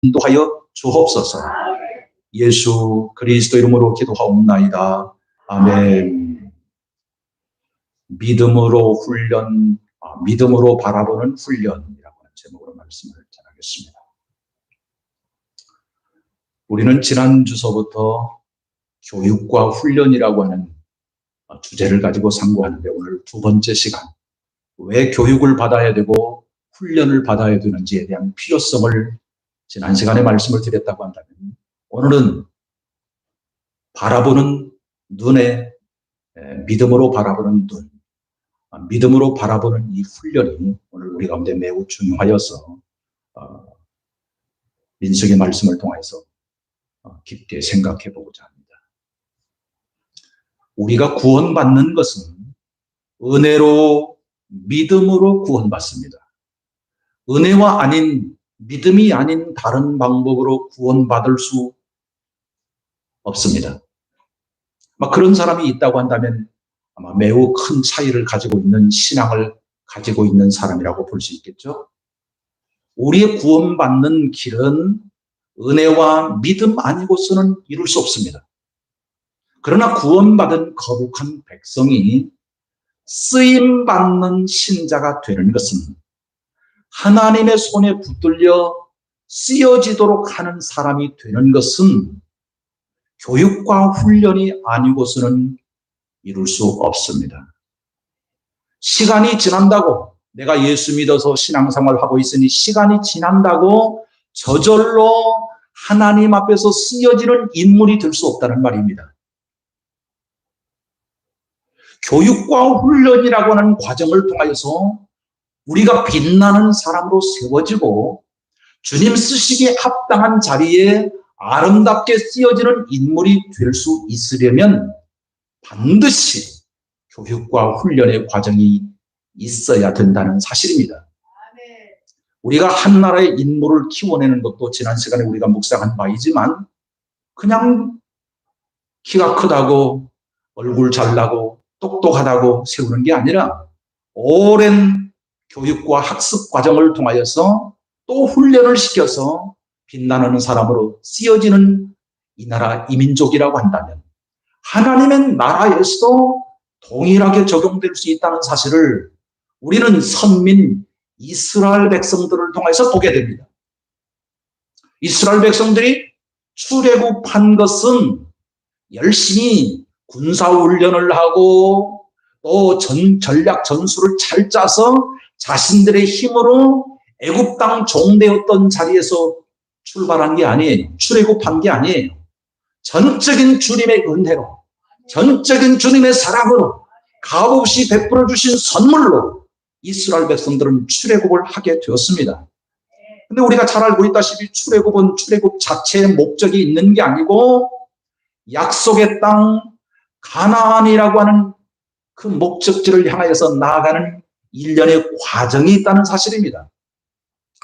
인도하여 주옵소서. 예수 그리스도 이름으로 기도하옵나이다. 아멘. 믿음으로 훈련, 믿음으로 바라보는 훈련이라고 하는 제목으로 말씀을 전하겠습니다. 우리는 지난 주서부터 교육과 훈련이라고 하는 주제를 가지고 상고하는데, 오늘 두 번째 시간, 왜 교육을 받아야 되고 훈련을 받아야 되는지에 대한 필요성을 지난 시간에 말씀을 드렸다고 한다면, 오늘은 바라보는 눈에, 믿음으로 바라보는 눈, 믿음으로 바라보는 이 훈련이 오늘 우리 가운데 매우 중요하여서 민수기 말씀을 통해서 깊게 생각해 보고자 합니다. 우리가 구원받는 것은 은혜로, 믿음으로 구원받습니다. 은혜와 아닌, 믿음이 아닌 다른 방법으로 구원받을 수 없습니다. 그런 사람이 있다고 한다면 아마 매우 큰 차이를 가지고 있는 신앙을 가지고 있는 사람이라고 볼 수 있겠죠. 우리의 구원받는 길은 은혜와 믿음 아니고서는 이룰 수 없습니다. 그러나 구원받은 거룩한 백성이 쓰임받는 신자가 되는 것은, 하나님의 손에 붙들려 쓰여지도록 하는 사람이 되는 것은 교육과 훈련이 아니고서는 이룰 수 없습니다. 시간이 지난다고, 내가 예수 믿어서 신앙생활을 하고 있으니 시간이 지난다고 저절로 하나님 앞에서 쓰여지는 인물이 될 수 없다는 말입니다. 교육과 훈련이라고 하는 과정을 통하여서 우리가 빛나는 사람으로 세워지고 주님 쓰시기에 합당한 자리에 아름답게 쓰여지는 인물이 될 수 있으려면 반드시 교육과 훈련의 과정이 있어야 된다는 사실입니다. 우리가 한 나라의 인물을 키워내는 것도 지난 시간에 우리가 묵상한 바이지만, 그냥 키가 크다고, 얼굴 잘나고 똑똑하다고 세우는 게 아니라 오랜 교육과 학습 과정을 통하여서 또 훈련을 시켜서 빛나는 사람으로 쓰여지는 이 나라, 이 민족이라고 한다면 하나님의 나라에서도 동일하게 적용될 수 있다는 사실을 우리는 선민 이스라엘 백성들을 통해서 보게 됩니다. 이스라엘 백성들이 출애굽한 것은 열심히 군사훈련을 하고 또 전략 전술을 잘 짜서 자신들의 힘으로 애굽 땅 종되었던 자리에서 출발한 게 아니에요. 출애굽한 게 아니에요. 전적인 주님의 은혜로, 전적인 주님의 사랑으로, 값없이 베풀어 주신 선물로 이스라엘 백성들은 출애굽을 하게 되었습니다. 근데 우리가 잘 알고 있다시피 출애굽은 출애굽 자체의 목적이 있는 게 아니고 약속의 땅 가나안이라고 하는 그 목적지를 향하여서 나아가는 일련의 과정이 있다는 사실입니다.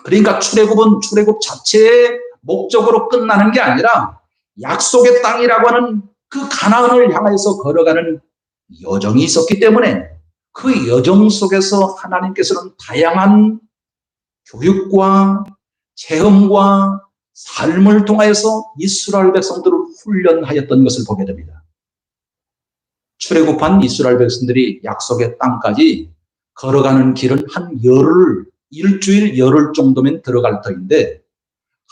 그러니까 출애굽은 출애굽 자체의 목적으로 끝나는 게 아니라 약속의 땅이라고 하는 그 가나안을 향해서 걸어가는 여정이 있었기 때문에, 그 여정 속에서 하나님께서는 다양한 교육과 체험과 삶을 통하여서 이스라엘 백성들을 훈련하였던 것을 보게 됩니다. 출애굽한 이스라엘 백성들이 약속의 땅까지 걸어가는 길은 한 일주일 열흘 정도면 들어갈 터인데,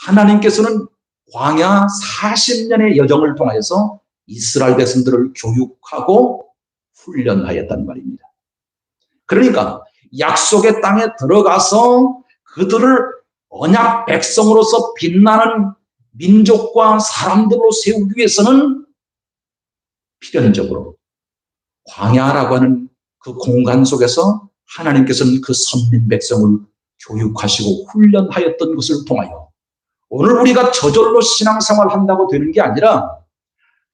하나님께서는 광야 40년의 여정을 통해서 이스라엘 백성들을 교육하고 훈련하였단 말입니다. 그러니까 약속의 땅에 들어가서 그들을 언약 백성으로서 빛나는 민족과 사람들로 세우기 위해서는 필연적으로 광야라고 하는 그 공간 속에서 하나님께서는 그 선민 백성을 교육하시고 훈련하였던 것을 통하여 오늘 우리가 저절로 신앙생활 한다고 되는 게 아니라,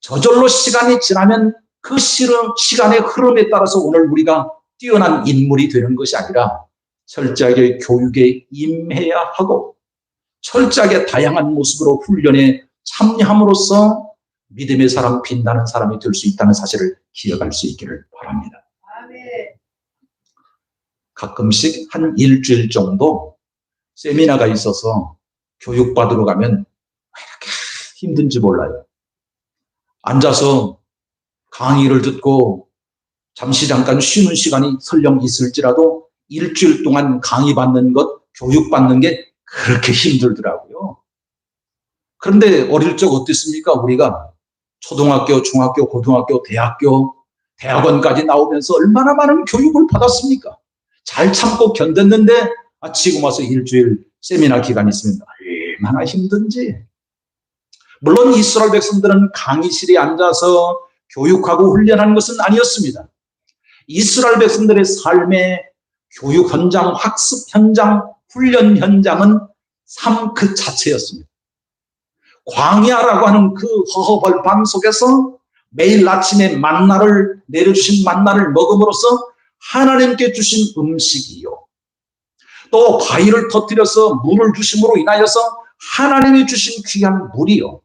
저절로 시간이 지나면 그 시간의 흐름에 따라서 오늘 우리가 뛰어난 인물이 되는 것이 아니라 철저하게 교육에 임해야 하고 철저하게 다양한 모습으로 훈련에 참여함으로써 믿음의 사람, 빛나는 사람이 될 수 있다는 사실을 기억할 수 있기를 바랍니다. 가끔씩 한 일주일 정도 세미나가 있어서 교육받으러 가면 이렇게 힘든지 몰라요. 앉아서 강의를 듣고 잠시 잠깐 쉬는 시간이 설령 있을지라도 일주일 동안 강의 받는 것, 교육받는 게 그렇게 힘들더라고요. 그런데 어릴 적 어땠습니까? 우리가 초등학교, 중학교, 고등학교, 대학원까지 나오면서 얼마나 많은 교육을 받았습니까? 잘 참고 견뎠는데 지금 와서 일주일 세미나 기간이 있으면 얼마나 힘든지. 물론 이스라엘 백성들은 강의실에 앉아서 교육하고 훈련하는 것은 아니었습니다. 이스라엘 백성들의 삶의 교육 현장, 학습 현장, 훈련 현장은 삶 그 자체였습니다. 광야라고 하는 그 허허벌판 속에서 매일 아침에 내려주신 만나를 먹음으로써 하나님께 주신 음식이요. 또 바위를 터뜨려서 물을 주심으로 인하여서 하나님이 주신 귀한 물이요.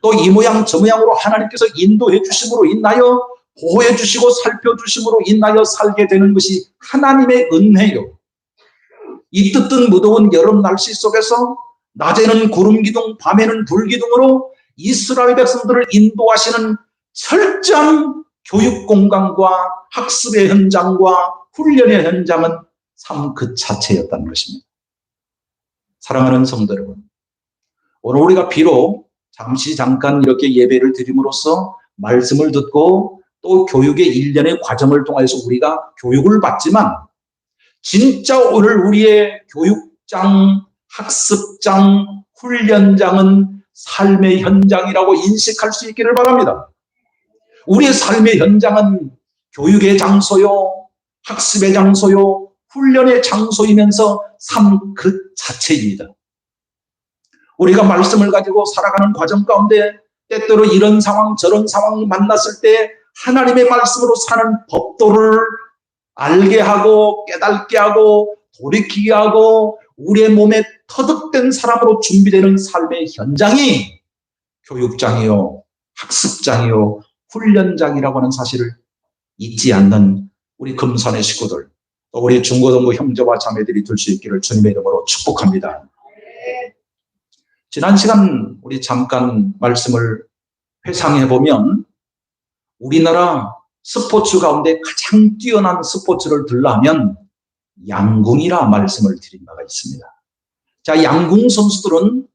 또 이 모양 저 모양으로 하나님께서 인도해 주심으로 인하여 보호해 주시고 살펴주심으로 인하여 살게 되는 것이 하나님의 은혜요. 이 뜨뜻 무더운 여름 날씨 속에서 낮에는 구름 기둥, 밤에는 불 기둥으로 이스라엘 백성들을 인도하시는 철저한 교육 공간과 학습의 현장과 훈련의 현장은 삶 그 자체였다는 것입니다. 사랑하는 성도 여러분, 오늘 우리가 비록 잠깐 이렇게 예배를 드림으로써 말씀을 듣고 또 교육의 일련의 과정을 통해서 우리가 교육을 받지만 진짜 오늘 우리의 교육장, 학습장, 훈련장은 삶의 현장이라고 인식할 수 있기를 바랍니다. 우리의 삶의 현장은 교육의 장소요, 학습의 장소요, 훈련의 장소이면서 삶 그 자체입니다. 우리가 말씀을 가지고 살아가는 과정 가운데 때때로 이런 상황 저런 상황 만났을 때 하나님의 말씀으로 사는 법도를 알게 하고 깨닫게 하고 돌이키게 하고 우리의 몸에 터득된 사람으로 준비되는 삶의 현장이 교육장이요, 학습장이요, 훈련장이라고 하는 사실을 잊지 않는 우리 금산의 식구들, 또 우리 중고등부 형제와 자매들이 될 수 있기를 주님의 이름으로 축복합니다. 지난 시간 우리 잠깐 말씀을 회상해 보면 우리나라 스포츠 가운데 가장 뛰어난 스포츠를 들라면 양궁이라 말씀을 드린 바가 있습니다. 자, 양궁 선수들은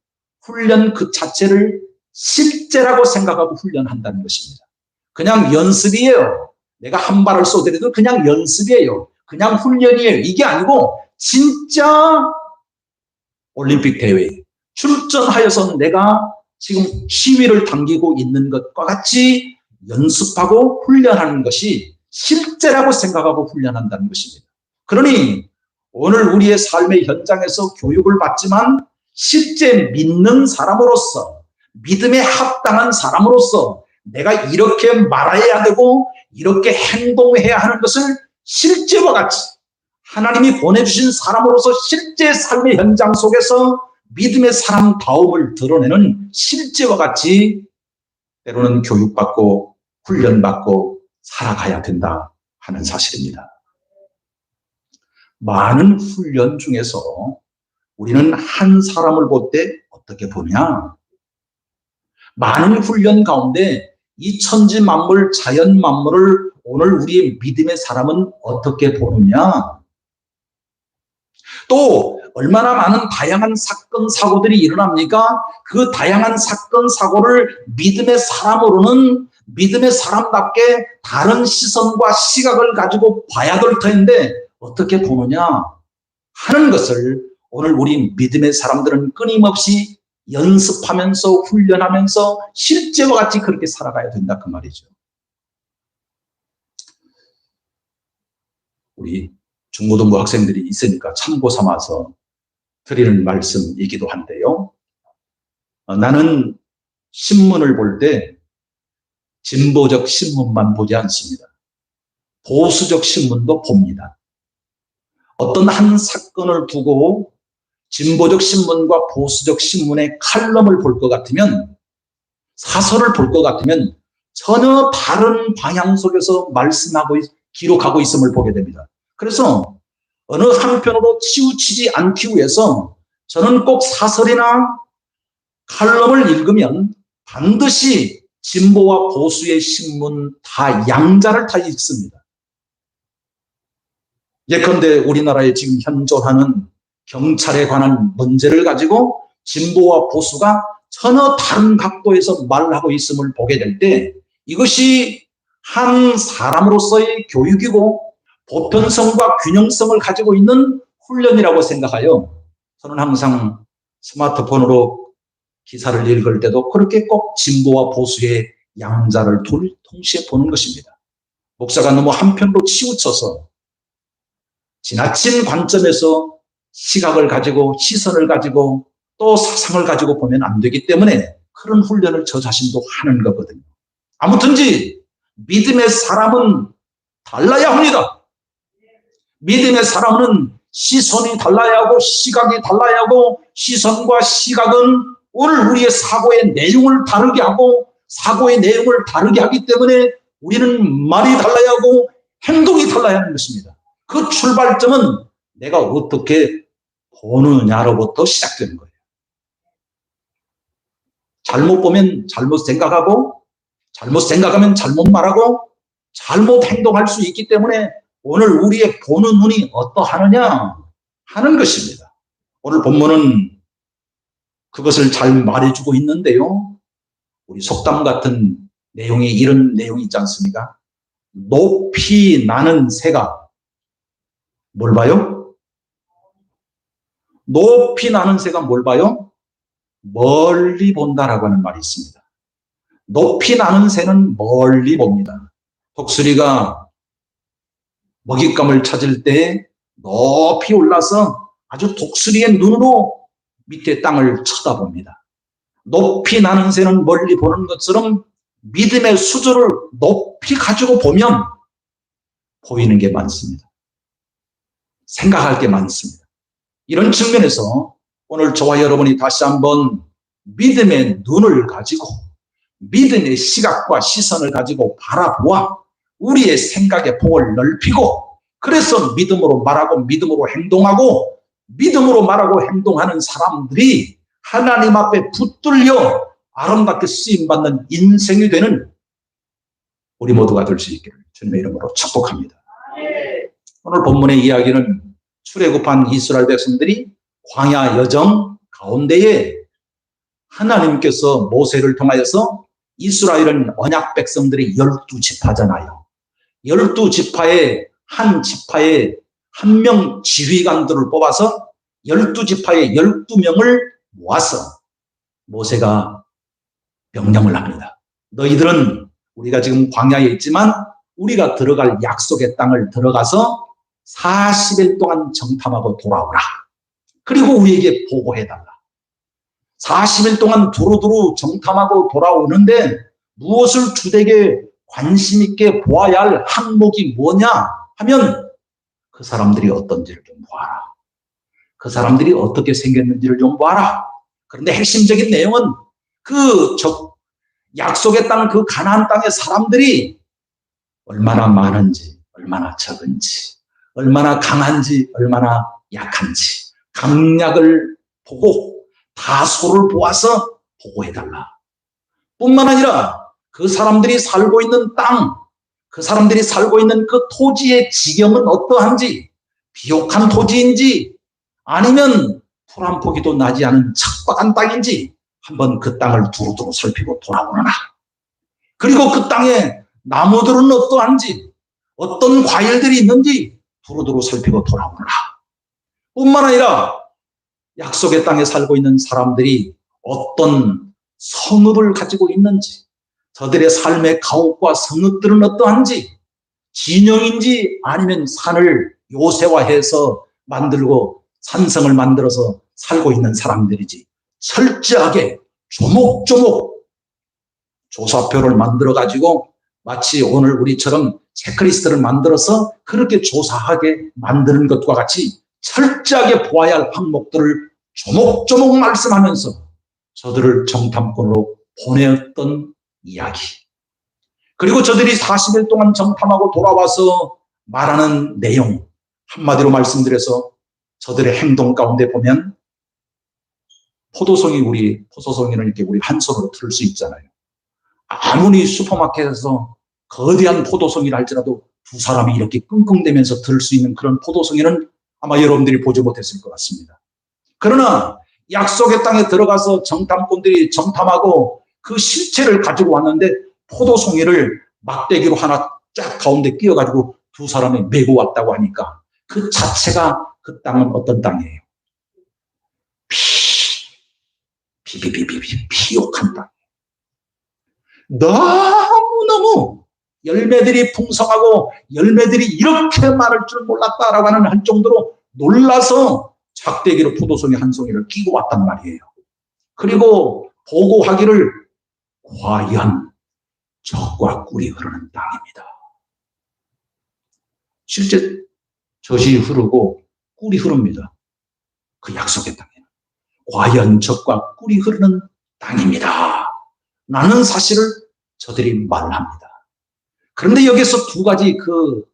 훈련 그 자체를 실제라고 생각하고 훈련한다는 것입니다. 그냥 연습이에요. 내가 한 발을 쏘더라도 그냥 연습이에요. 그냥 훈련이에요. 이게 아니고 진짜 올림픽 대회에 출전하여서 내가 지금 시위를 당기고 있는 것과 같이 연습하고 훈련하는 것이 실제라고 생각하고 훈련한다는 것입니다. 그러니 오늘 우리의 삶의 현장에서 교육을 받지만 실제 믿는 사람으로서 믿음에 합당한 사람으로서 내가 이렇게 말해야 되고 이렇게 행동해야 하는 것을 실제와 같이 하나님이 보내주신 사람으로서 실제 삶의 현장 속에서 믿음의 사람다움을 드러내는 실제와 같이 때로는 교육받고 훈련받고 살아가야 된다 하는 사실입니다. 많은 훈련 중에서 우리는 한 사람을 볼 때 어떻게 보냐? 많은 훈련 가운데 이 천지 만물, 자연 만물을 오늘 우리의 믿음의 사람은 어떻게 보느냐? 또 얼마나 많은 다양한 사건, 사고들이 일어납니까? 그 다양한 사건, 사고를 믿음의 사람으로는 믿음의 사람답게 다른 시선과 시각을 가지고 봐야 될 텐데 어떻게 보느냐 하는 것을 오늘 우리 믿음의 사람들은 끊임없이 연습하면서 훈련하면서 실제와 같이 그렇게 살아가야 된다 그 말이죠. 우리 중고등부 학생들이 있으니까 참고 삼아서 드리는 말씀이기도 한데요. 나는 신문을 볼 때 진보적 신문만 보지 않습니다. 보수적 신문도 봅니다. 어떤 한 사건을 두고 진보적 신문과 보수적 신문의 칼럼을 볼 것 같으면, 사설을 볼 것 같으면 전혀 다른 방향 속에서 말씀하고 기록하고 있음을 보게 됩니다. 그래서 어느 한편으로 치우치지 않기 위해서 저는 꼭 사설이나 칼럼을 읽으면 반드시 진보와 보수의 신문 다 양자를 다 읽습니다. 예컨대 우리나라에 지금 현존하는 경찰에 관한 문제를 가지고 진보와 보수가 전혀 다른 각도에서 말하고 있음을 보게 될 때 이것이 한 사람으로서의 교육이고 보편성과 균형성을 가지고 있는 훈련이라고 생각하여 저는 항상 스마트폰으로 기사를 읽을 때도 그렇게 꼭 진보와 보수의 양자를 동시에 보는 것입니다. 목사가 너무 한편으로 치우쳐서 지나친 관점에서 시각을 가지고 시선을 가지고 또 사상을 가지고 보면 안 되기 때문에 그런 훈련을 저 자신도 하는 거거든요. 아무튼지 믿음의 사람은 달라야 합니다. 믿음의 사람은 시선이 달라야 하고 시각이 달라야 하고 시선과 시각은 오늘 우리의 사고의 내용을 다르게 하고 사고의 내용을 다르게 하기 때문에 우리는 말이 달라야 하고 행동이 달라야 하는 것입니다. 그 출발점은 내가 어떻게 보느냐로부터 시작되는 거예요. 잘못 보면 잘못 생각하고 잘못 생각하면 잘못 말하고 잘못 행동할 수 있기 때문에 오늘 우리의 보는 눈이 어떠하느냐 하는 것입니다. 오늘 본문은 그것을 잘 말해주고 있는데요. 우리 속담 같은 내용이 이런 내용이 있지 않습니까? 높이 나는 새가 뭘 봐요? 높이 나는 새가 뭘 봐요? 멀리 본다라고 하는 말이 있습니다. 높이 나는 새는 멀리 봅니다. 독수리가 먹잇감을 찾을 때 높이 올라서 아주 독수리의 눈으로 밑에 땅을 쳐다봅니다. 높이 나는 새는 멀리 보는 것처럼 믿음의 수준을 높이 가지고 보면 보이는 게 많습니다. 생각할 게 많습니다. 이런 측면에서 오늘 저와 여러분이 다시 한번 믿음의 눈을 가지고 믿음의 시각과 시선을 가지고 바라보아 우리의 생각의 폭을 넓히고 그래서 믿음으로 말하고 믿음으로 행동하고 믿음으로 말하고 행동하는 사람들이 하나님 앞에 붙들려 아름답게 쓰임받는 인생이 되는 우리 모두가 될 수 있기를 주님의 이름으로 축복합니다. 오늘 본문의 이야기는 출애굽한 이스라엘 백성들이 광야 여정 가운데에 하나님께서 모세를 통하여서 이스라엘은 언약 백성들이 12지파잖아요. 12지파의 한 지파에 한 명 지휘관들을 뽑아서 12지파의 12명을 모아서 모세가 명령을 합니다. 너희들은 우리가 지금 광야에 있지만 우리가 들어갈 약속의 땅을 들어가서 40일 동안 정탐하고 돌아오라. 그리고 우리에게 보고해달라. 40일 동안 두루두루 정탐하고 돌아오는데 무엇을 주되게 관심 있게 보아야 할 항목이 뭐냐 하면 그 사람들이 어떤지를 좀 보아라. 그 사람들이 어떻게 생겼는지를 좀 보아라. 그런데 핵심적인 내용은 그 약속의 땅, 그 가나안 땅의 사람들이 얼마나 많은지, 얼마나 적은지, 얼마나 강한지, 얼마나 약한지 강약을 보고 다소를 보아서 보고해달라. 뿐만 아니라 그 사람들이 살고 있는 땅, 그 사람들이 살고 있는 그 토지의 지경은 어떠한지, 비옥한 토지인지 아니면 풀 한 포기도 나지 않은 척박한 땅인지 한번 그 땅을 두루두루 살피고 돌아오너라. 그리고 그 땅에 나무들은 어떠한지, 어떤 과일들이 있는지 두루두루 살피고 돌아오너라. 뿐만 아니라 약속의 땅에 살고 있는 사람들이 어떤 성읍을 가지고 있는지, 저들의 삶의 가옥과 성읍들은 어떠한지, 진영인지 아니면 산을 요새화해서 만들고 산성을 만들어서 살고 있는 사람들이지 철저하게 조목조목 조사표를 만들어 가지고 마치 오늘 우리처럼 체크리스트를 만들어서 그렇게 조사하게 만드는 것과 같이 철저하게 보아야 할 항목들을 조목조목 말씀하면서 저들을 정탐꾼으로 보내었던 이야기. 그리고 저들이 40일 동안 정탐하고 돌아와서 말하는 내용, 한마디로 말씀드려서 저들의 행동 가운데 보면 우리 포도송이는 이렇게 우리 한 손으로 틀 수 있잖아요. 아무리 슈퍼마켓에서 거대한 포도송이를 할지라도 두 사람이 이렇게 끙끙대면서 들 수 있는 그런 포도송이는 아마 여러분들이 보지 못했을 것 같습니다. 그러나 약속의 땅에 들어가서 정탐꾼들이 정탐하고 그 실체를 가지고 왔는데 포도송이를 막대기로 하나 쫙 가운데 끼워가지고 두 사람이 메고 왔다고 하니까 그 자체가 그 땅은 어떤 땅이에요? 피옥한 땅. 너무너무 열매들이 풍성하고 열매들이 이렇게 많을 줄 몰랐다라고 할 정도로 놀라서 작대기로 포도송이 한 송이를 끼고 왔단 말이에요. 그리고 보고하기를 과연 젖과 꿀이 흐르는 땅입니다. 실제 젖이 흐르고 꿀이 흐릅니다. 그 약속의 땅에는. 과연 젖과 꿀이 흐르는 땅입니다. 라는 사실을 저들이 말합니다. 그런데 여기서 두 가지 그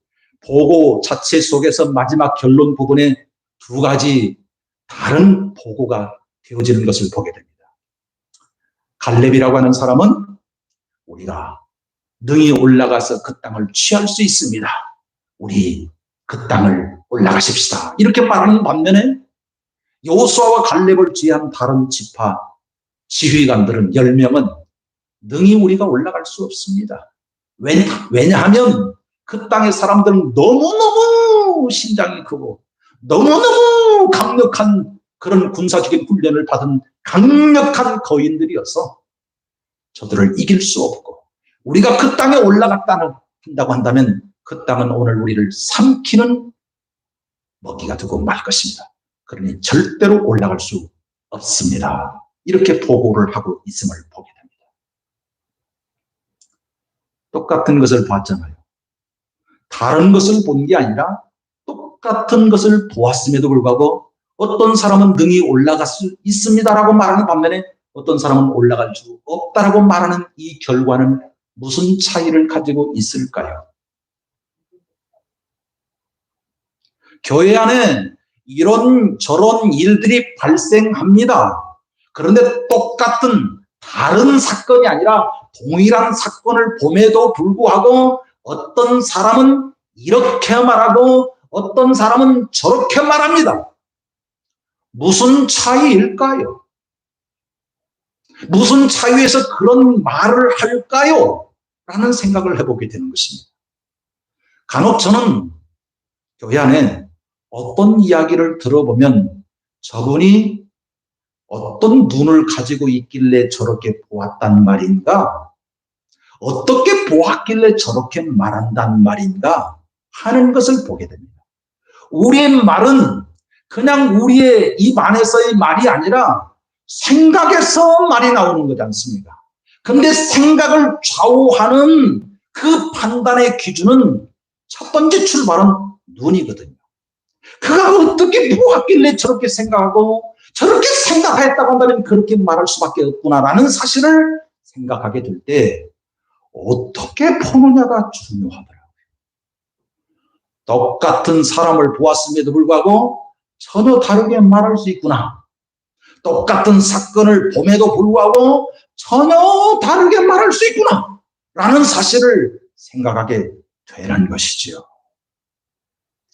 보고 자체 속에서 마지막 결론 부분에 두 가지 다른 보고가 되어지는 것을 보게 됩니다. 갈렙이라고 하는 사람은 우리가 능히 올라가서 그 땅을 취할 수 있습니다. 우리 그 땅을 올라가십시다. 이렇게 말하는 반면에 여호수아와 갈렙을 제외한 다른 지파 지휘관들은 10명은 능히 우리가 올라갈 수 없습니다. 왜냐하면 그 땅의 사람들은 너무너무 신장이 크고 너무너무 강력한 그런 군사적인 훈련을 받은 강력한 거인들이어서 저들을 이길 수 없고 우리가 그 땅에 올라갔다고 한다면 그 땅은 오늘 우리를 삼키는 먹이가 되고 말 것입니다. 그러니 절대로 올라갈 수 없습니다. 이렇게 보고를 하고 있음을 보게 됩니다. 똑같은 것을 봤잖아요. 다른 것을 본 게 아니라 똑같은 것을 보았음에도 불구하고 어떤 사람은 능히 올라갈 수 있습니다라고 말하는 반면에 어떤 사람은 올라갈 수 없다라고 말하는 이 결과는 무슨 차이를 가지고 있을까요? 교회 안에 이런 저런 일들이 발생합니다. 그런데 똑같은 다른 사건이 아니라 동일한 사건을 봄에도 불구하고 어떤 사람은 이렇게 말하고 어떤 사람은 저렇게 말합니다. 무슨 차이일까요? 무슨 차이에서 그런 말을 할까요? 라는 생각을 해보게 되는 것입니다. 간혹 저는 교회 안에 어떤 이야기를 들어보면 저분이 어떤 눈을 가지고 있길래 저렇게 보았단 말인가? 어떻게 보았길래 저렇게 말한단 말인가? 하는 것을 보게 됩니다. 우리의 말은 그냥 우리의 입 안에서의 말이 아니라 생각에서 말이 나오는 거지 않습니까? 근데 생각을 좌우하는 그 판단의 기준은 첫 번째 출발은 눈이거든요. 그가 어떻게 보았길래 저렇게 생각하고 저렇게 생각했다고 한다면 그렇게 말할 수밖에 없구나라는 사실을 생각하게 될 때 어떻게 보느냐가 중요하더라고요. 똑같은 사람을 보았음에도 불구하고 전혀 다르게 말할 수 있구나. 똑같은 사건을 봄에도 불구하고 전혀 다르게 말할 수 있구나 라는 사실을 생각하게 되는 것이지요.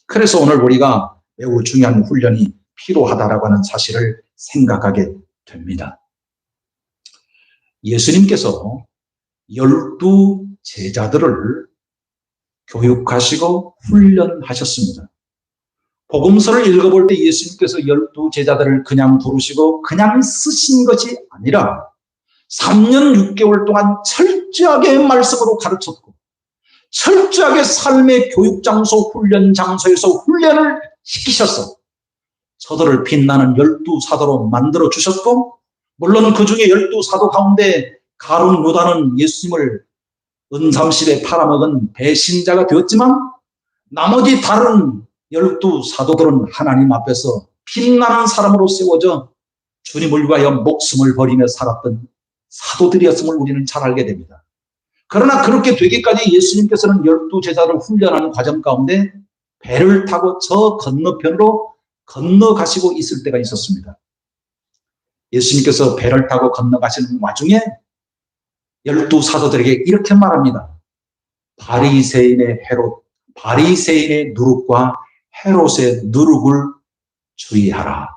그래서 오늘 우리가 매우 중요한 훈련이 필요하다라고 하는 사실을 생각하게 됩니다. 예수님께서 12 제자들을 교육하시고 훈련하셨습니다. 복음서를 읽어볼 때 예수님께서 12 제자들을 그냥 부르시고 그냥 쓰신 것이 아니라 3년 6개월 동안 철저하게 말씀으로 가르쳤고 철저하게 삶의 교육 장소, 훈련 장소에서 훈련을 시키셔서 저들을 빛나는 12 사도로 만들어 주셨고 물론 그 중에 12 사도 가운데 가룟 유다는 예수님을 은삼십에 팔아먹은 배신자가 되었지만 나머지 다른 12 사도들은 하나님 앞에서 빛나는 사람으로 세워져 주님을 위하여 목숨을 버리며 살았던 사도들이었음을 우리는 잘 알게 됩니다. 그러나 그렇게 되기까지 예수님께서는 12 제자를 훈련하는 과정 가운데 배를 타고 저 건너편으로 건너가시고 있을 때가 있었습니다. 예수님께서 배를 타고 건너가시는 와중에 12사도들에게 이렇게 말합니다. 바리새인의 누룩과 헤롯의 누룩을 주의하라.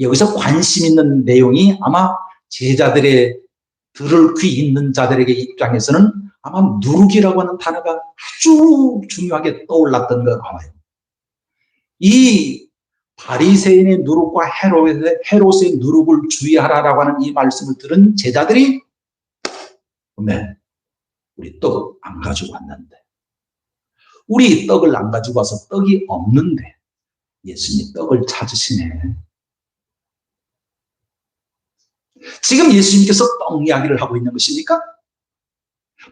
여기서 관심 있는 내용이 아마 제자들의 들을 귀 있는 자들에게 입장에서는 아마 누룩이라고 하는 단어가 아주 중요하게 떠올랐던 것 같아요. 이 바리새인의 누룩과 헤롯의 누룩을 주의하라라고 하는 이 말씀을 들은 제자들이 우리 떡 안 가지고 왔는데, 우리 떡을 안 가지고 와서 떡이 없는데 예수님이 떡을 찾으시네. 지금 예수님께서 떡 이야기를 하고 있는 것입니까?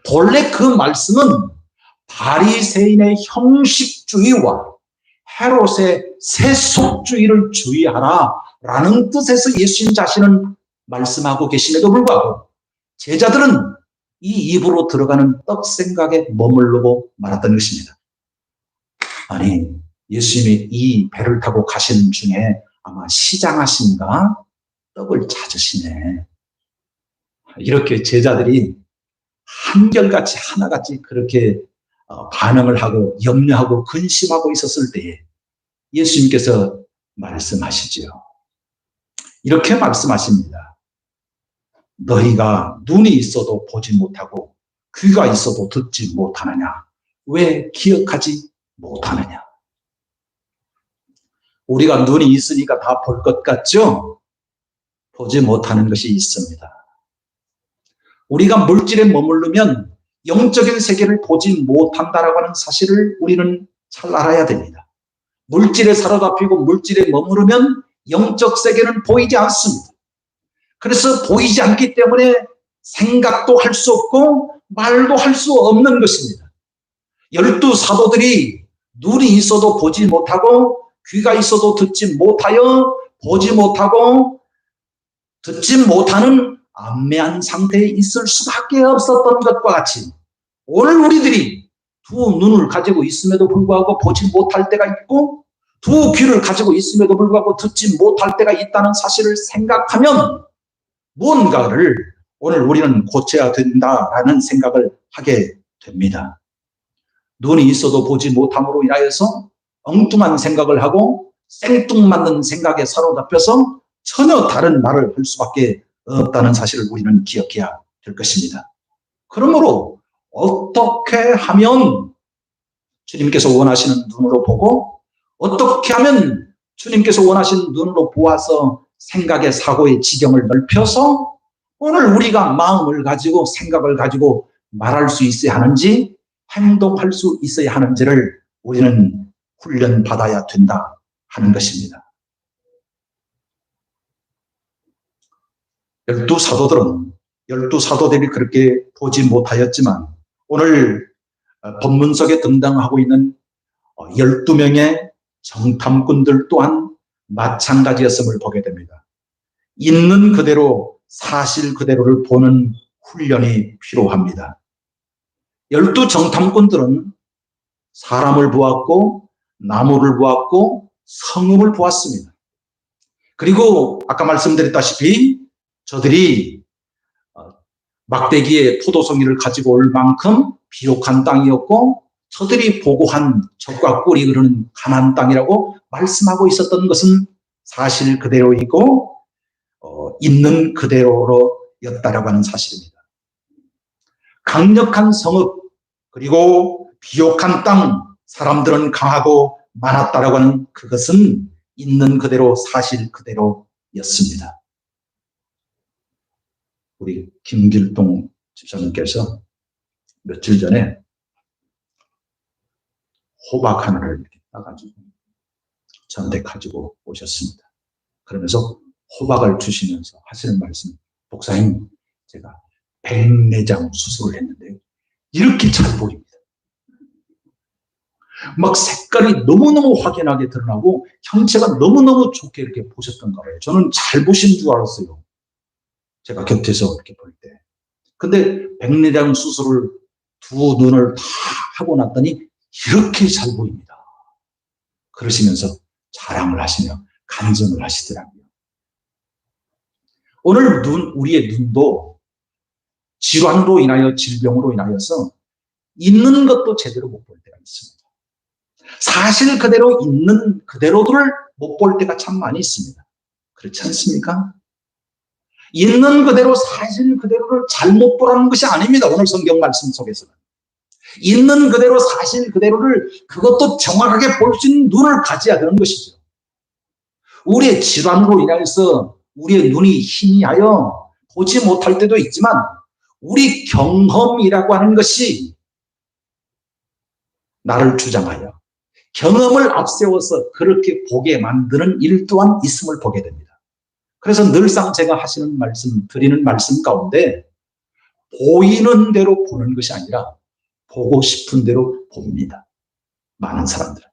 본래 그 말씀은 바리새인의 형식주의와 헤롯의 세속주의를 주의하라 라는 뜻에서 예수님 자신은 말씀하고 계심에도 불구하고 제자들은 이 입으로 들어가는 떡 생각에 머무르고 말았던 것입니다. 아니, 예수님이 이 배를 타고 가시는 중에 아마 시장하신가 떡을 찾으시네. 이렇게 제자들이 한결같이 하나같이 그렇게 반응을 하고 염려하고 근심하고 있었을 때에 예수님께서 말씀하시죠. 이렇게 말씀하십니다. 너희가 눈이 있어도 보지 못하고 귀가 있어도 듣지 못하느냐? 왜 기억하지 못하느냐? 우리가 눈이 있으니까 다 볼 것 같죠? 보지 못하는 것이 있습니다. 우리가 물질에 머무르면 영적인 세계를 보지 못한다라고 하는 사실을 우리는 잘 알아야 됩니다. 물질에 사로잡히고 물질에 머무르면 영적 세계는 보이지 않습니다. 그래서 보이지 않기 때문에 생각도 할 수 없고 말도 할 수 없는 것입니다. 12사도들이 눈이 있어도 보지 못하고 귀가 있어도 듣지 못하여 보지 못하고 듣지 못하는 암매한 상태에 있을 수밖에 없었던 것과 같이 오늘 우리들이 두 눈을 가지고 있음에도 불구하고 보지 못할 때가 있고 두 귀를 가지고 있음에도 불구하고 듣지 못할 때가 있다는 사실을 생각하면 무언가를 오늘 우리는 고쳐야 된다라는 생각을 하게 됩니다. 눈이 있어도 보지 못함으로 인하여서 엉뚱한 생각을 하고 생뚱맞는 생각에 사로잡혀서 전혀 다른 말을 할 수밖에 없다는 사실을 우리는 기억해야 될 것입니다. 그러므로 어떻게 하면 주님께서 원하시는 눈으로 보고 어떻게 하면 주님께서 원하시는 눈으로 보아서 생각의 사고의 지경을 넓혀서 오늘 우리가 마음을 가지고 생각을 가지고 말할 수 있어야 하는지 행동할 수 있어야 하는지를 우리는 훈련받아야 된다 하는 것입니다. 12사도들이 그렇게 보지 못하였지만 오늘 본문 속에 등장하고 있는 12명의 정탐꾼들 또한 마찬가지였음을 보게 됩니다. 있는 그대로 사실 그대로를 보는 훈련이 필요합니다. 12 정탐꾼들은 사람을 보았고 나무를 보았고 성읍을 보았습니다. 그리고 아까 말씀드렸다시피 저들이 막대기에 포도송이를 가지고 올 만큼 비옥한 땅이었고 저들이 보고한 젖과 꿀이 흐르는 가나안 땅이라고 말씀하고 있었던 것은 사실 그대로이고 있는 그대로였다라고 하는 사실입니다. 강력한 성읍 그리고 비옥한 땅 사람들은 강하고 많았다라고 하는 그것은 있는 그대로 사실 그대로였습니다. 우리 김길동 집사님께서 며칠 전에 호박 하나를 이렇게 따가지고 저한테 가지고 오셨습니다. 그러면서 호박을 주시면서 하시는 말씀, 목사님 제가 백내장 수술을 했는데요. 이렇게 잘 보입니다. 막 색깔이 너무너무 확연하게 드러나고 형체가 너무너무 좋게 이렇게 보셨던 거예요. 저는 잘 보신 줄 알았어요. 제가 곁에서 이렇게 볼 때. 근데 백내장 수술을 두 눈을 다 하고 났더니 이렇게 잘 보입니다. 그러시면서 자랑을 하시며 간증을 하시더라고요. 오늘 우리의 눈도 질환으로 인하여 질병으로 인하여서 있는 것도 제대로 못 볼 때가 있습니다. 사실 그대로 있는 그대로를 못 볼 때가 참 많이 있습니다. 그렇지 않습니까? 있는 그대로 사실 그대로를 잘못 보라는 것이 아닙니다. 오늘 성경 말씀 속에서는. 있는 그대로 사실 그대로를 그것도 정확하게 볼 수 있는 눈을 가져야 되는 것이죠. 우리의 질환으로 인해서 우리의 눈이 희미하여 보지 못할 때도 있지만 우리 경험이라고 하는 것이 나를 주장하여 경험을 앞세워서 그렇게 보게 만드는 일 또한 있음을 보게 됩니다. 그래서 늘상 제가 드리는 말씀 가운데 보이는 대로 보는 것이 아니라 보고 싶은 대로 봅니다. 많은 사람들은.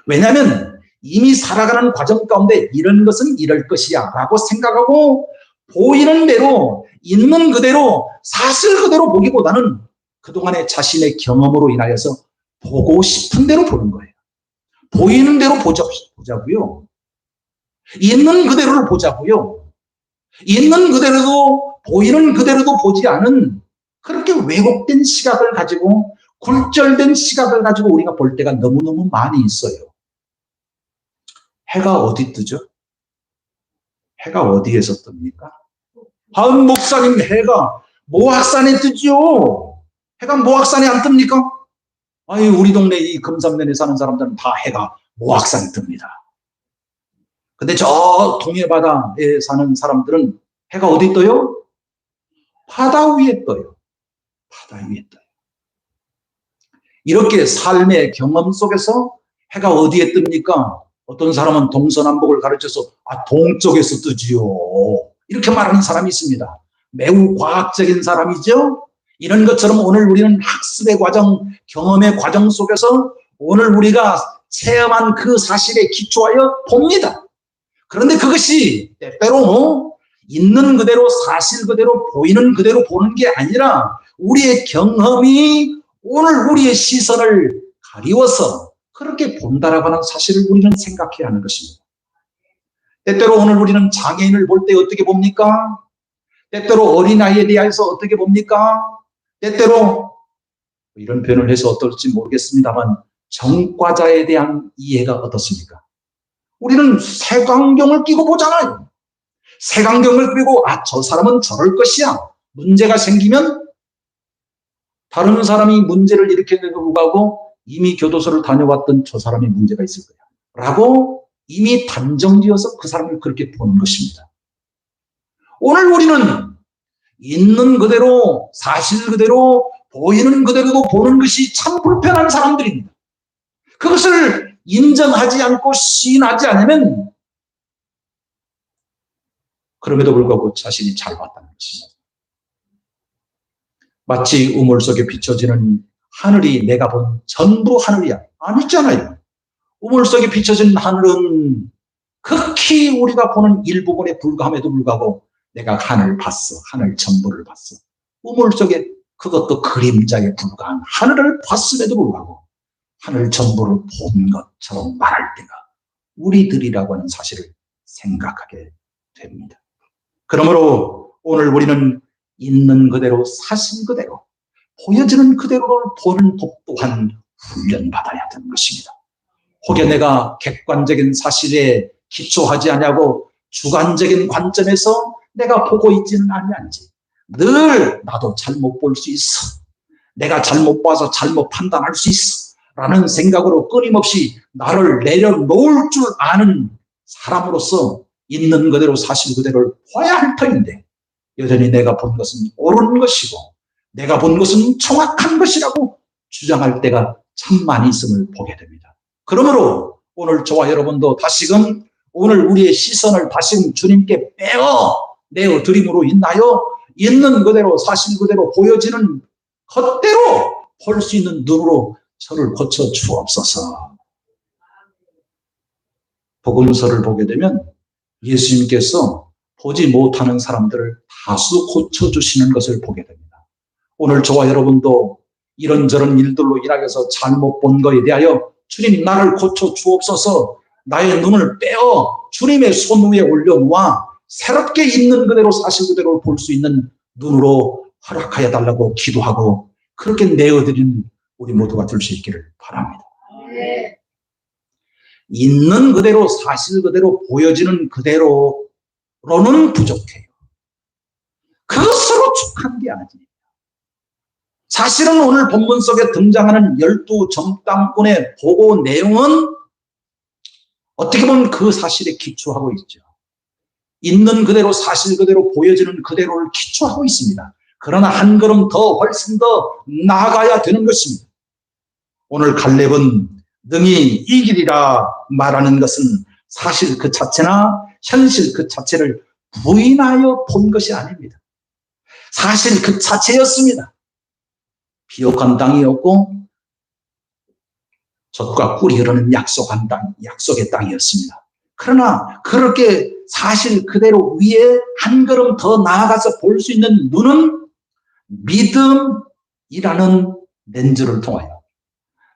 왜냐하면 이미 살아가는 과정 가운데 이런 것은 이럴 것이야 라고 생각하고 보이는 대로 있는 그대로 사실 그대로 보기보다는 그동안의 자신의 경험으로 인하여서 보고 싶은 대로 보는 거예요. 보이는 대로 보자고요. 있는 그대로를 보자고요. 있는 그대로도 보이는 그대로도 보지 않은 그렇게 왜곡된 시각을 가지고 굴절된 시각을 가지고 우리가 볼 때가 너무너무 많이 있어요. 해가 어디 뜨죠? 해가 어디에서 뜹니까? 목사님, 해가 모악산에 뜨죠. 해가 모악산에 안 뜹니까? 우리 동네 이 금산면에 사는 사람들은 다 해가 모악산에 뜹니다. 근데 저 동해바다에 사는 사람들은 해가 어디 떠요? 바다 위에 떠요. 바다 위에 떠요. 이렇게 삶의 경험 속에서 해가 어디에 뜹니까? 어떤 사람은 동서남북을 가르쳐서 동쪽에서 뜨지요. 이렇게 말하는 사람이 있습니다. 매우 과학적인 사람이죠. 이런 것처럼 오늘 우리는 학습의 과정, 경험의 과정 속에서 오늘 우리가 체험한 그 사실에 기초하여 봅니다. 그런데 그것이 때때로 있는 그대로 사실 그대로 보이는 그대로 보는 게 아니라 우리의 경험이 오늘 우리의 시선을 가리워서 그렇게 본다라고 하는 사실을 우리는 생각해야 하는 것입니다. 때때로 오늘 우리는 장애인을 볼 때 어떻게 봅니까? 때때로 어린아이에 대해서 어떻게 봅니까? 때때로 이런 표현을 해서 어떨지 모르겠습니다만 정과자에 대한 이해가 어떻습니까? 우리는 색안경을 끼고 보잖아요. 색안경을 끼고 저 사람은 저럴 것이야. 문제가 생기면 다른 사람이 문제를 일으키는 불구하고 이미 교도소를 다녀왔던 저 사람이 문제가 있을 거야 라고 이미 단정지어서 그 사람을 그렇게 보는 것입니다. 오늘 우리는 있는 그대로 사실 그대로 보이는 그대로도 보는 것이 참 불편한 사람들입니다. 그것을 인정하지 않고 시인하지 않으면 그럼에도 불구하고 자신이 잘 봤다는 것입니다. 마치 우물 속에 비춰지는 하늘이 내가 본 전부 하늘이야. 아니잖아요. 우물 속에 비춰진 하늘은 극히 우리가 보는 일부분에 불과함에도 불구하고 내가 하늘을 봤어. 하늘 전부를 봤어. 우물 속에 그것도 그림자에 불과한 하늘을 봤음에도 불구하고 하늘 전부를 본 것처럼 말할 때가 우리들이라고 하는 사실을 생각하게 됩니다. 그러므로 오늘 우리는 있는 그대로 사실 그대로 보여지는 그대로를 보는 법 또한 훈련받아야 되는 것입니다. 혹여 내가 객관적인 사실에 기초하지 않냐고 주관적인 관점에서 내가 보고 있지는 않는지 늘 나도 잘못 볼 수 있어. 내가 잘못 봐서 잘못 판단할 수 있어. 라는 생각으로 끊임없이 나를 내려놓을 줄 아는 사람으로서 있는 그대로 사실 그대로를 봐야 할 터인데 여전히 내가 본 것은 옳은 것이고 내가 본 것은 정확한 것이라고 주장할 때가 참 많이 있음을 보게 됩니다. 그러므로 오늘 저와 여러분도 다시금 오늘 우리의 시선을 다시금 주님께 내어 드림으로 인하여 있는 그대로 사실 그대로 보여지는 것대로 볼 수 있는 눈으로 저를 고쳐 주옵소서. 복음서를 보게 되면 예수님께서 보지 못하는 사람들을 다수 고쳐주시는 것을 보게 됩니다. 오늘 저와 여러분도 이런저런 일들로 인하여서 잘못 본 것에 대하여 주님 나를 고쳐 주옵소서, 나의 눈을 빼어 주님의 손 위에 올려놓아 새롭게 있는 그대로 사실 그대로 볼 수 있는 눈으로 허락하여 달라고 기도하고 그렇게 내어드리는 우리 모두가 될 수 있기를 바랍니다. 있는 그대로 사실 그대로 보여지는 그대로로는 부족해요. 그것으로 축한 게 아니에요. 사실은 오늘 본문 속에 등장하는 12 정탐꾼의 보고 내용은 어떻게 보면 그 사실에 기초하고 있죠. 있는 그대로 사실 그대로 보여지는 그대로를 기초하고 있습니다. 그러나 한 걸음 더 훨씬 더 나아가야 되는 것입니다. 오늘 갈렙은 능히 이기리라 말하는 것은 사실 그 자체나 현실 그 자체를 부인하여 본 것이 아닙니다. 사실 그 자체였습니다. 비옥한 땅이었고 젖과 꿀이 흐르는 약속한 땅, 약속의 땅이었습니다. 그러나 그렇게 사실 그대로 위에 한 걸음 더 나아가서 볼 수 있는 눈은 믿음이라는 렌즈를 통하여,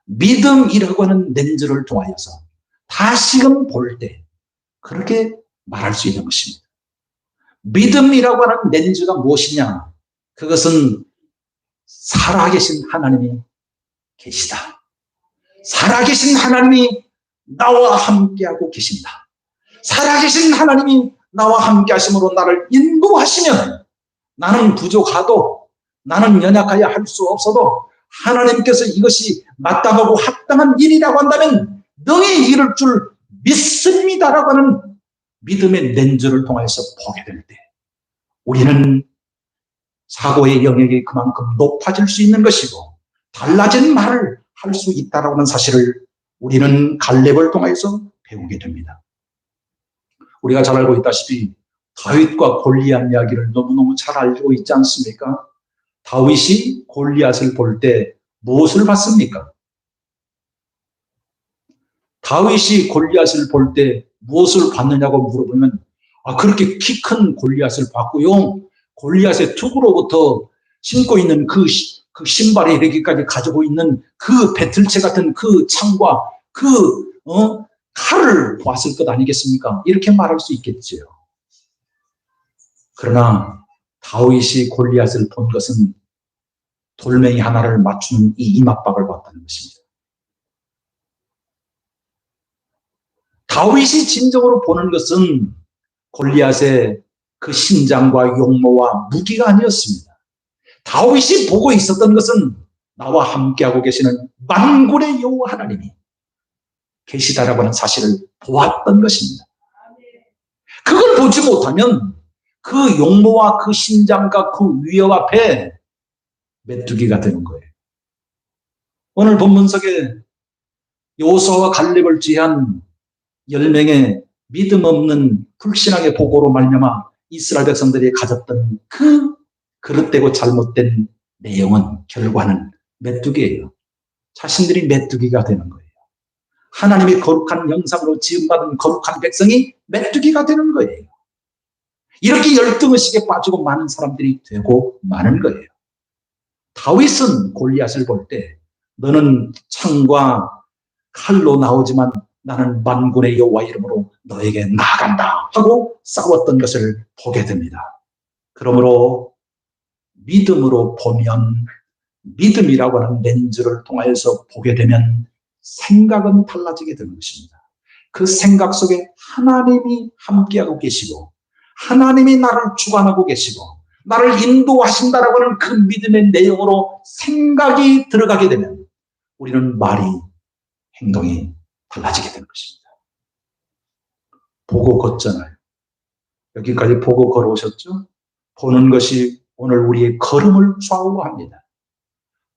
믿음이라고 하는 렌즈를 통하여서 다시금 볼 때 그렇게 말할 수 있는 것입니다. 믿음이라고 하는 렌즈가 무엇이냐? 그것은 살아계신 하나님이 계시다. 살아계신 하나님이 나와 함께하고 계신다. 살아계신 하나님이 나와 함께 하심으로 나를 인도하시면 나는 부족하도 나는 연약하여 할 수 없어도 하나님께서 이것이 마땅하고 합당한 일이라고 한다면 능히 이룰 줄 믿습니다라고 하는 믿음의 렌즈를 통해서 보게 될 때 우리는 사고의 영역이 그만큼 높아질 수 있는 것이고 달라진 말을 할 수 있다라고 하는 사실을 우리는 갈렙을 통해서 배우게 됩니다. 우리가 잘 알고 있다시피 다윗과 골리앗 이야기를 너무너무 잘 알고 있지 않습니까? 다윗이 골리앗을 볼 때 무엇을 봤습니까? 다윗이 골리앗을 볼 때 무엇을 봤느냐고 물어보면 그렇게 키 큰 골리앗을 봤고요. 골리앗의 툭으로부터 신고 있는 그 신발에 이르기까지 가지고 있는 그 배틀채 같은 그 창과 그 칼을 보았을 것 아니겠습니까? 이렇게 말할 수 있겠지요. 그러나 다윗이 골리앗을 본 것은 돌멩이 하나를 맞추는 이 이맛박을 봤다는 것입니다. 다윗이 진정으로 보는 것은 골리앗의 그 신장과 용모와 무기가 아니었습니다. 다윗이 보고 있었던 것은 나와 함께하고 계시는 만군의 여호와 하나님이 계시다라고 하는 사실을 보았던 것입니다. 그걸 보지 못하면 그 용모와 그 신장과 그 위협 앞에 메뚜기가 되는 거예요. 오늘 본문 속에 여호수아와 갈렙을 제한 10명의 믿음 없는 불신앙의 보고로 말미암아 이스라엘 백성들이 가졌던 그 그릇되고 잘못된 내용은 결과는 메뚜기예요. 자신들이 메뚜기가 되는 거예요. 하나님이 거룩한 형상으로 지음받은 거룩한 백성이 메뚜기가 되는 거예요. 이렇게 열등의식에 빠지고 많은 사람들이 되고 마는 거예요. 다윗은 골리앗을 볼 때 너는 창과 칼로 나오지만 나는 만군의 여호와 이름으로 너에게 나아간다 하고 싸웠던 것을 보게 됩니다. 그러므로 믿음으로 보면 믿음이라고 하는 렌즈를 통해서 보게 되면 생각은 달라지게 되는 것입니다. 그 생각 속에 하나님이 함께하고 계시고 하나님이 나를 주관하고 계시고 나를 인도하신다라고 하는 그 믿음의 내용으로 생각이 들어가게 되면 우리는 말이 행동이 달라지게 되는 것입니다. 보고 걷잖아요. 여기까지 보고 걸어오셨죠? 보는 것이 오늘 우리의 걸음을 좌우합니다.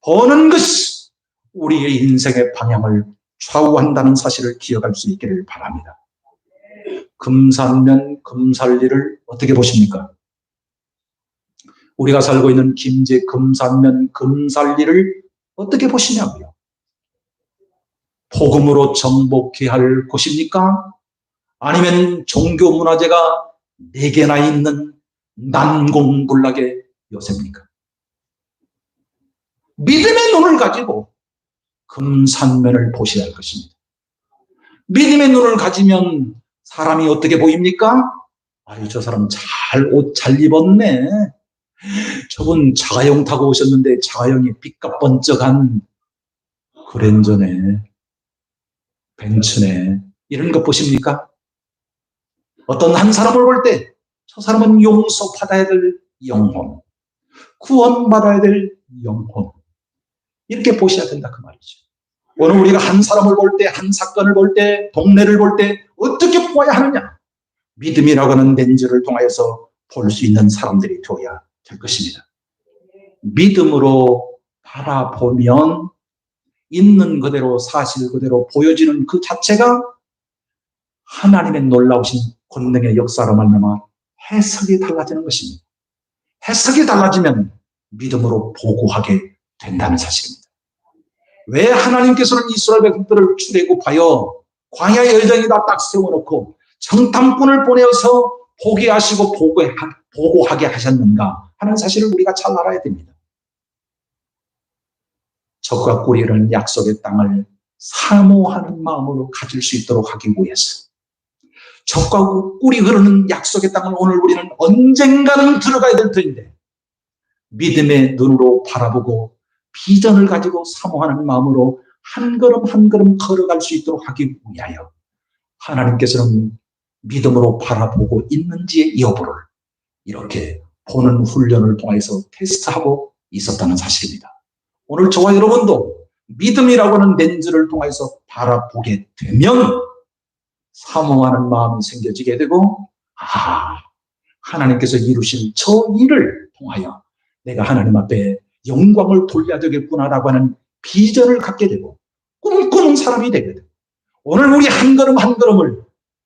보는 것이 우리의 인생의 방향을 좌우한다는 사실을 기억할 수 있기를 바랍니다. 금산면 금살리를 어떻게 보십니까? 우리가 살고 있는 김제 금산면 금살리를 어떻게 보시냐고요? 복음으로 정복해야 할 곳입니까? 아니면 종교 문화재가 4개나 있는 난공불락의 요새입니까? 믿음의 눈을 가지고 금산면을 보셔야 할 것입니다. 믿음의 눈을 가지면 사람이 어떻게 보입니까? 아유, 저 사람 옷 잘 입었네. 저분 자가용 타고 오셨는데 자가용이 빛과 번쩍한 그랜저네, 벤츠네. 이런 거 보십니까? 어떤 한 사람을 볼 때 저 사람은 용서받아야 될 영혼, 구원받아야 될 영혼, 이렇게 보셔야 된다 그 말이죠. 오늘 우리가 한 사람을 볼 때, 한 사건을 볼 때, 동네를 볼 때 어떻게 보아야 하느냐? 믿음이라고 하는 렌즈를 통하여서 볼 수 있는 사람들이 되어야 될 것입니다. 믿음으로 바라보면 있는 그대로 사실 그대로 보여지는 그 자체가 하나님의 놀라우신 권능의 역사로 말미암아 해석이 달라지는 것입니다. 해석이 달라지면 믿음으로 보고하게 된다는 사실입니다. 왜 하나님께서는 이스라엘 백성들을 출애굽하여 광야의 여정에다 딱 세워놓고 정탐꾼을 보내어서 포기하시고 보고하게 하셨는가 하는 사실을 우리가 잘 알아야 됩니다. 적과 꿀이라는 약속의 땅을 사모하는 마음으로 가질 수 있도록 하기 위해서, 적과 꿀이 흐르는 약속의 땅을 오늘 우리는 언젠가는 들어가야 될 터인데 믿음의 눈으로 바라보고 비전을 가지고 사모하는 마음으로 한 걸음 한 걸음 걸어갈 수 있도록 하기 위하여 하나님께서는 믿음으로 바라보고 있는지의 여부를 이렇게 보는 훈련을 통해서 테스트하고 있었다는 사실입니다. 오늘 저와 여러분도 믿음이라고 하는 렌즈를 통해서 바라보게 되면 사모하는 마음이 생겨지게 되고, 하나님께서 이루실 저 일을 통하여 내가 하나님 앞에 영광을 돌려야 되겠구나라고 하는 비전을 갖게 되고 꿈꾸는 사람이 되게 되고, 오늘 우리 한 걸음 한 걸음을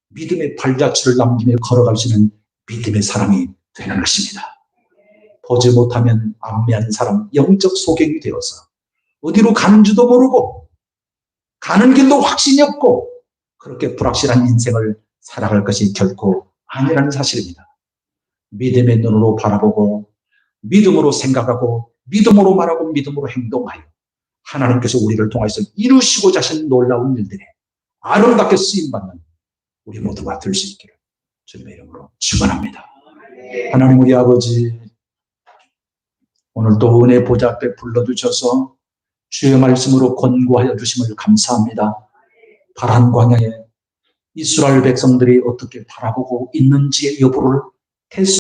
믿음의 발자취를 남기며 걸어갈 수 있는 믿음의 사람이 되는 것입니다. 보지 못하면 안매한 사람, 영적 소경이 되어서 어디로 가는지도 모르고 가는 길도 확신이 없고 그렇게 불확실한 인생을 살아갈 것이 결코 아니라는 사실입니다. 믿음의 눈으로 바라보고 믿음으로 생각하고 믿음으로 말하고 믿음으로 행동하여 하나님께서 우리를 통해서 이루시고자 하신 놀라운 일들에 아름답게 쓰임받는 우리 모두가 될 수 있기를 주님의 이름으로 축원합니다. 하나님 우리 아버지, 오늘도 은혜 보좌 앞에 불러주셔서 주의 말씀으로 권고하여 주심을 감사합니다. 파란 광야에 이스라엘 백성들이 어떻게 바라보고 있는지의 여부를 테스트